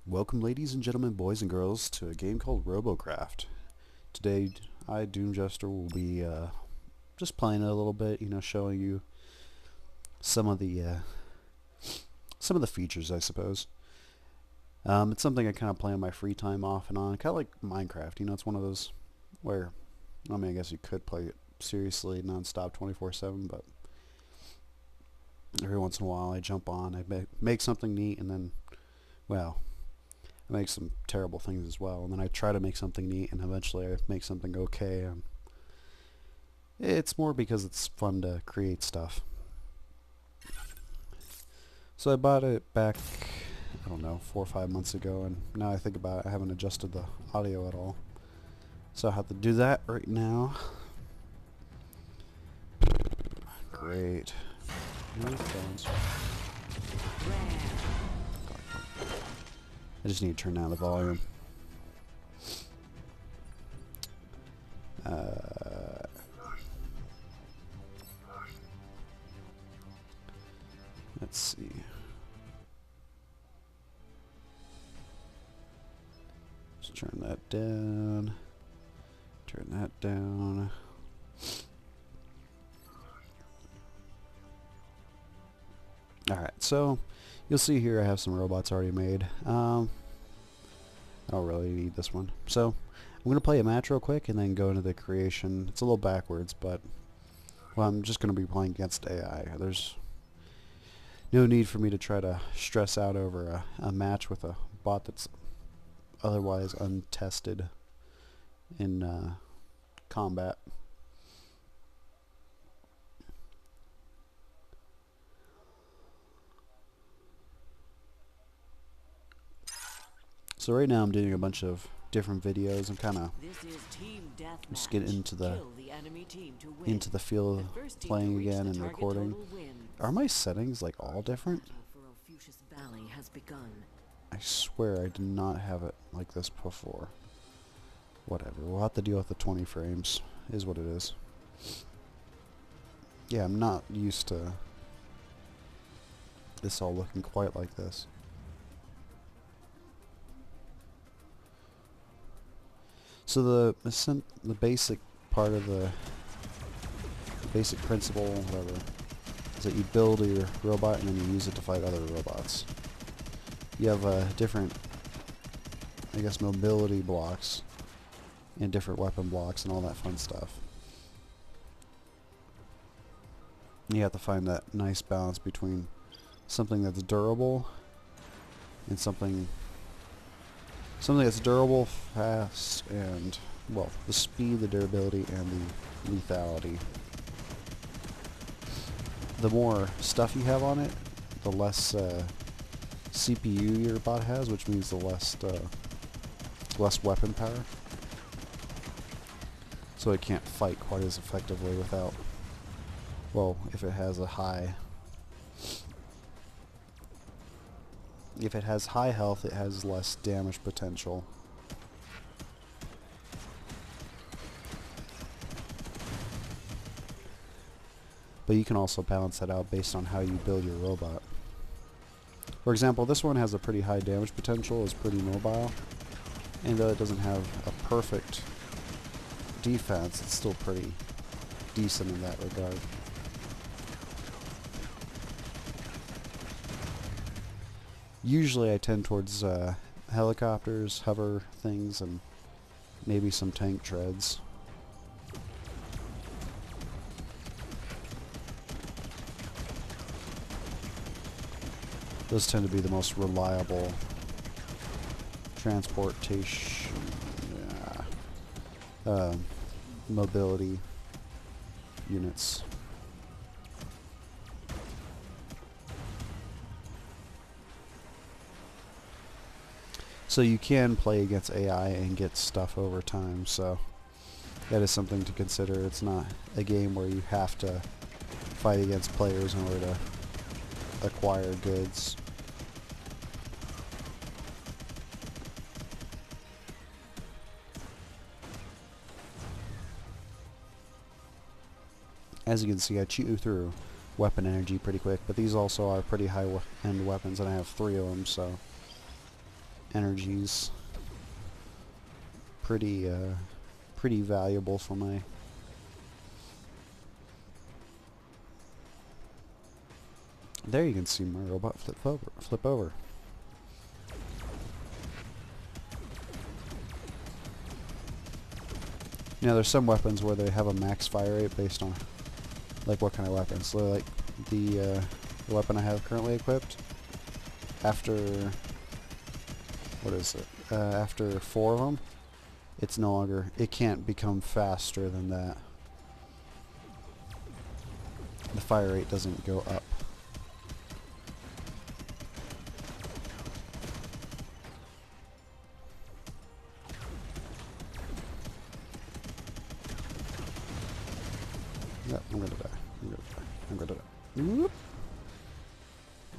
Welcome, ladies and gentlemen, boys and girls, to a game called Robocraft. Today, I, Doom Jester, will be just playing it a little bit, showing you some of the features, I suppose. It's something I kind of play on my free time off and on, kind of like Minecraft. It's one of those where, I guess you could play it seriously, non-stop, 24/7, but every once in a while I jump on, I make something neat, and then, well, I make some terrible things as well, and then I try to make something neat, and eventually I make something okay. It's more because it's fun to create stuff. So I bought it back, I don't know, 4 or 5 months ago, and now I think about it, I haven't adjusted the audio at all. So I have to do that right now. Great. No phones. I just need to turn down the volume. Let's see. Just turn that down. Turn that down. Alright, so you'll see here I have some robots already made. I don't really need this one. So I'm going to play a match real quick and then go into the creation. It's a little backwards, but I'm just going to be playing against AI. There's no need for me to try to stress out over a match with a bot that's otherwise untested in combat. So right now I'm doing a bunch of different videos. I'm kind of just getting into the feel of playing again and recording. Are my settings like all different? I swear I did not have it like this before. Whatever, we'll have to deal with the 20 frames, is what it is. Yeah, I'm not used to this all looking quite like this. So the basic part of the basic principle, whatever, is that you build your robot and then you use it to fight other robots. You have different, I guess, mobility blocks and different weapon blocks and all that fun stuff. You have to find that nice balance between something that's durable and something that's durable, fast, and, well, the speed, the durability, and the lethality. The more stuff you have on it, the less CPU your bot has, which means the less weapon power. So it can't fight quite as effectively without, well, if it has high health, it has less damage potential. But you can also balance that out based on how you build your robot. For example, this one has a pretty high damage potential, is pretty mobile, and though it doesn't have a perfect defense, it's still pretty decent in that regard. Usually I tend towards helicopters, hover things, and maybe some tank treads. Those tend to be the most reliable transportation, mobility units. So you can play against AI and get stuff over time, so that is something to consider. It's not a game where you have to fight against players in order to acquire goods. As you can see, I chew through weapon energy pretty quick, but these also are pretty high-end weapons, and I have 3 of them, so energies. Pretty valuable for my... There you can see my robot flip over. You know, there's some weapons where they have a max fire rate based on, like, what kind of weapons. So, like, the weapon I have currently equipped, after, what is it, after 4 of them, it's no longer, it can't become faster than that. The fire rate doesn't go up. Yep, I'm gonna die. I'm gonna die. Whoop.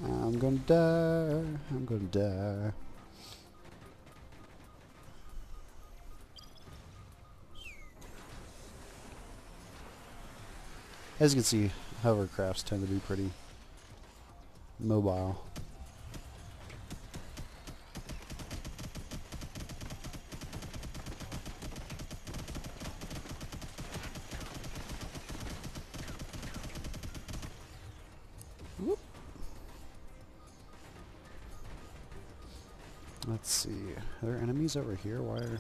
I'm gonna die. I'm gonna die. As you can see, hovercrafts tend to be pretty mobile. Whoop. Let's see. Are there enemies over here? Why are...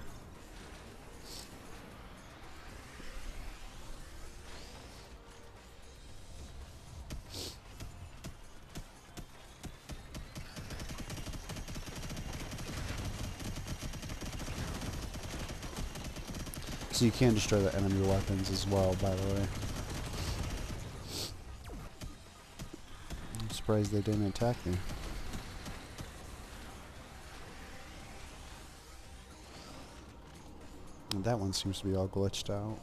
So you can destroy the enemy weapons as well, by the way. I'm surprised they didn't attack me. And that one seems to be all glitched out.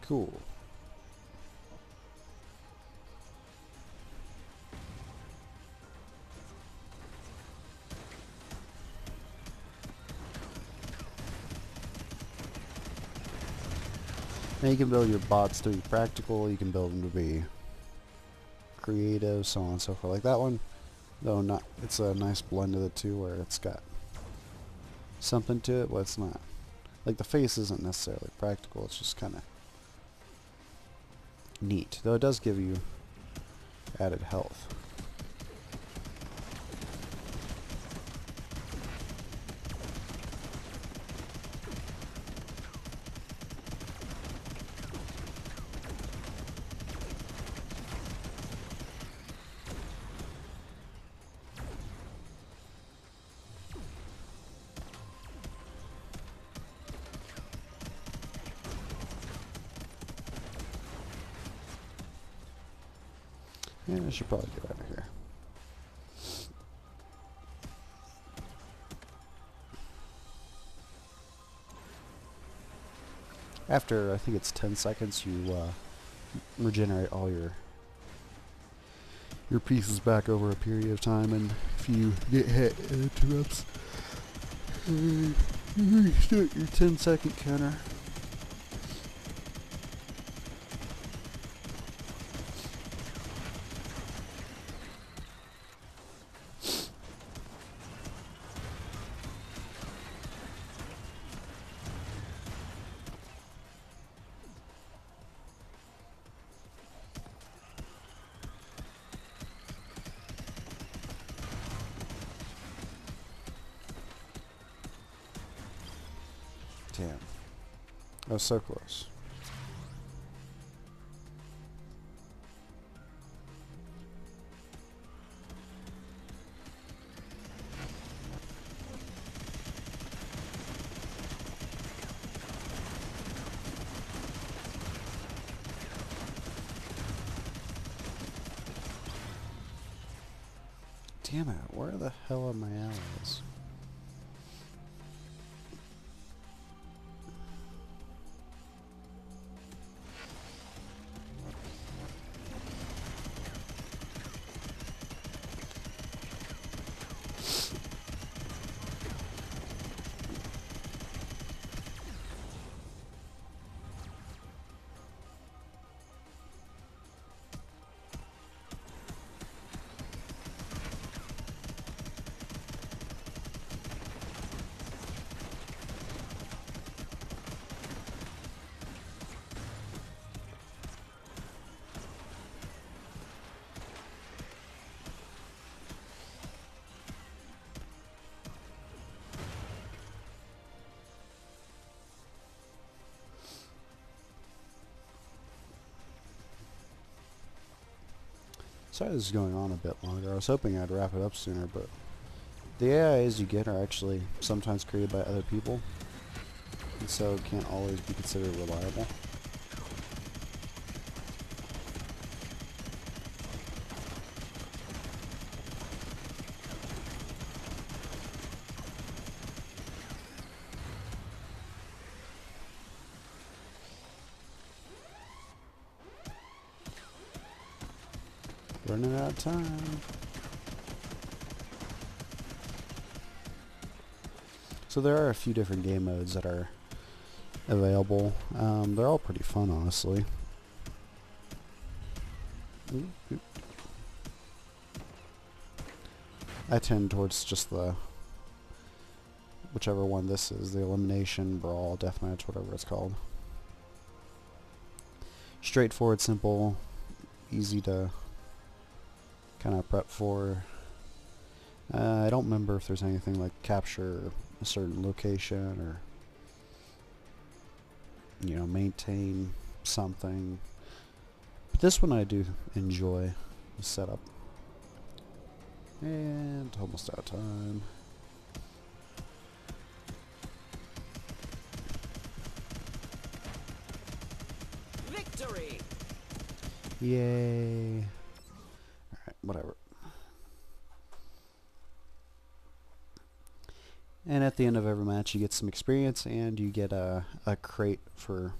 Cool. Now you can build your bots to be practical, you can build them to be creative, so on and so forth. Like that one, though not, it's a nice blend of the two where it's got something to it, but it's not. Like the face isn't necessarily practical, it's just kind of neat. Though it does give you added health. Yeah, I should probably get out of here. After, I think it's 10 seconds, you regenerate all your pieces back over a period of time, and if you get hit, it interrupts. You restart your 10-second counter. Damn. I was so close. Damn it, where the hell are my allies? Sorry this is going on a bit longer. I was hoping I'd wrap it up sooner, but the AIs you get are actually sometimes created by other people, and so can't always be considered reliable. Running out of time. So there are a few different game modes that are available. They're all pretty fun, honestly. I tend towards just the whichever one this is, the elimination, brawl, deathmatch, whatever it's called. Straightforward, simple, easy to kind of prep for. I don't remember if there's anything like capture a certain location or, you know, maintain something. But this one I do enjoy the setup. And almost out of time. Victory! Yay. Alright, whatever. And at the end of every match you get some experience and you get a crate for,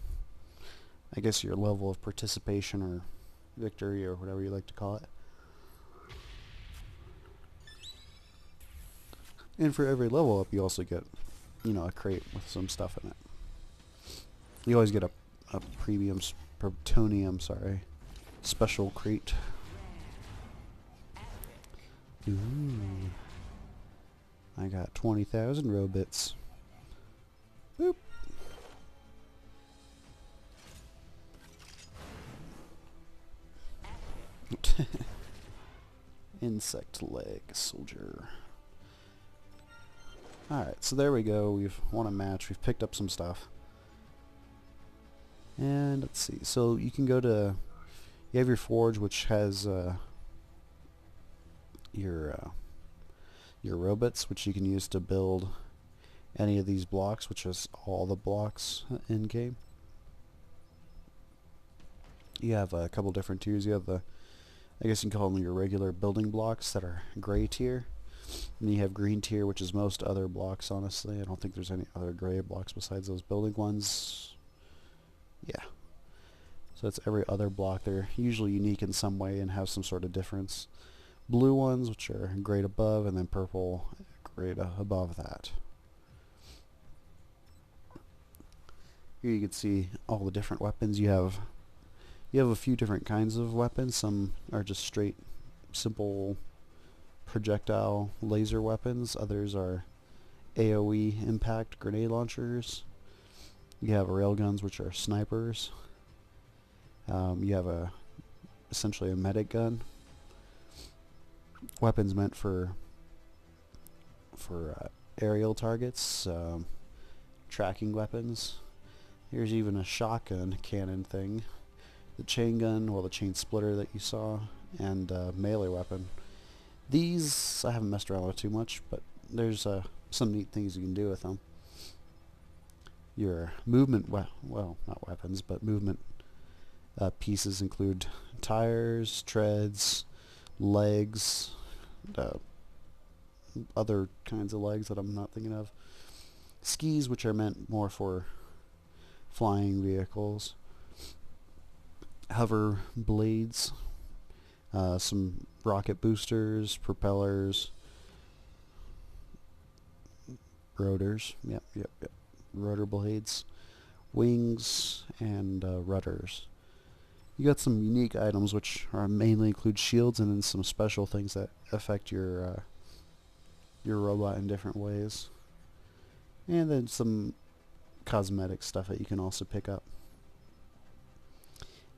I guess, your level of participation or victory or whatever you like to call it. And for every level up you also get, you know, a crate with some stuff in it. You always get a premium plutonium, special crate. Ooh. I got 20,000 robits. Boop. Insect leg soldier. Alright, so there we go. We've won a match. We've picked up some stuff. And let's see. So you can go to... You have your forge, which has your robots, which you can use to build any of these blocks, which is all the blocks in game. You have a couple different tiers. You have the, I guess you can call them your regular building blocks that are gray tier. And you have green tier, which is most other blocks, honestly. I don't think there's any other gray blocks besides those building ones. Yeah. So it's every other block. They're usually unique in some way and have some sort of difference. Blue ones, which are grayed above, and then purple grayed above that. Here you can see all the different weapons you have. You have a few different kinds of weapons. Some are just straight, simple projectile laser weapons. Others are AoE impact grenade launchers. You have railguns, which are snipers. You have essentially a medic gun. Weapons meant for aerial targets, tracking weapons. Here's even a shotgun cannon thing. The chain gun, well, the chain splitter that you saw, and melee weapon. These I haven't messed around with too much, but there's some neat things you can do with them. Your movement, well, not weapons, but movement pieces include tires, treads, legs, other kinds of legs that I'm not thinking of. Skis, which are meant more for flying vehicles. Hover blades, some rocket boosters, propellers, rotors, yep, rotor blades, wings, and rudders. You got some unique items which are mainly include shields and then some special things that affect your robot in different ways. And then some cosmetic stuff that you can also pick up.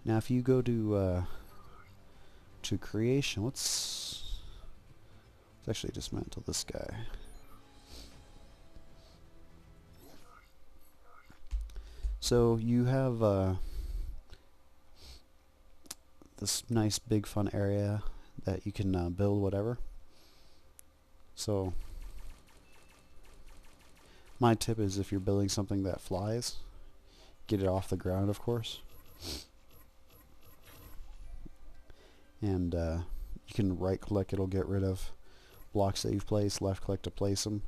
Now if you go to creation, let's actually dismantle this guy. So you have this nice big fun area that you can build whatever. So my tip is, if you're building something that flies, get it off the ground, of course. And you can right click, it'll get rid of blocks that you've placed, left click to place them.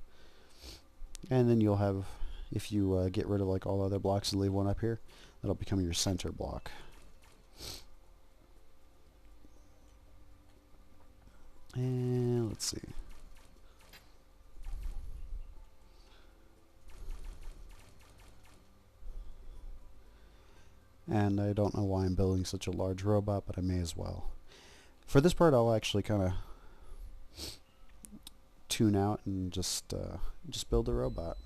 And then you'll have, if you get rid of like all other blocks and leave one up here, that'll become your center block. And let's see. And I don't know why I'm building such a large robot, but I may as well. For this part, I'll actually kind of tune out and just build a robot.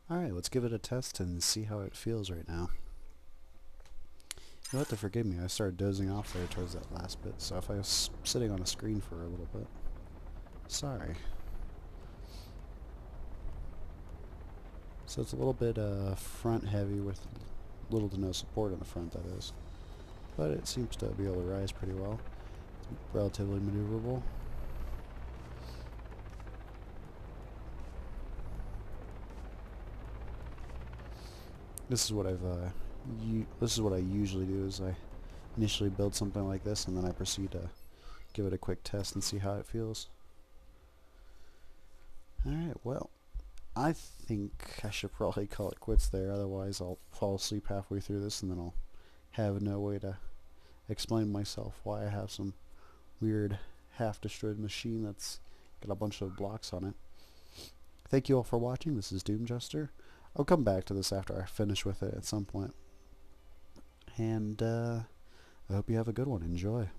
Alright, let's give it a test and see how it feels right now. You'll have to forgive me, I started dozing off there towards that last bit, so if I was sitting on a screen for a little bit, sorry. So it's a little bit front heavy with little to no support in the front, that is. But it seems to be able to rise pretty well. It's relatively maneuverable. This is what this is what I usually do, is I initially build something like this and then I proceed to give it a quick test and see how it feels. Alright, well, I think I should probably call it quits there, otherwise I'll fall asleep halfway through this and then I'll have no way to explain myself why I have some weird half-destroyed machine that's got a bunch of blocks on it. Thank you all for watching. This is Doomjuster. I'll come back to this after I finish with it at some point. And I hope you have a good one. Enjoy.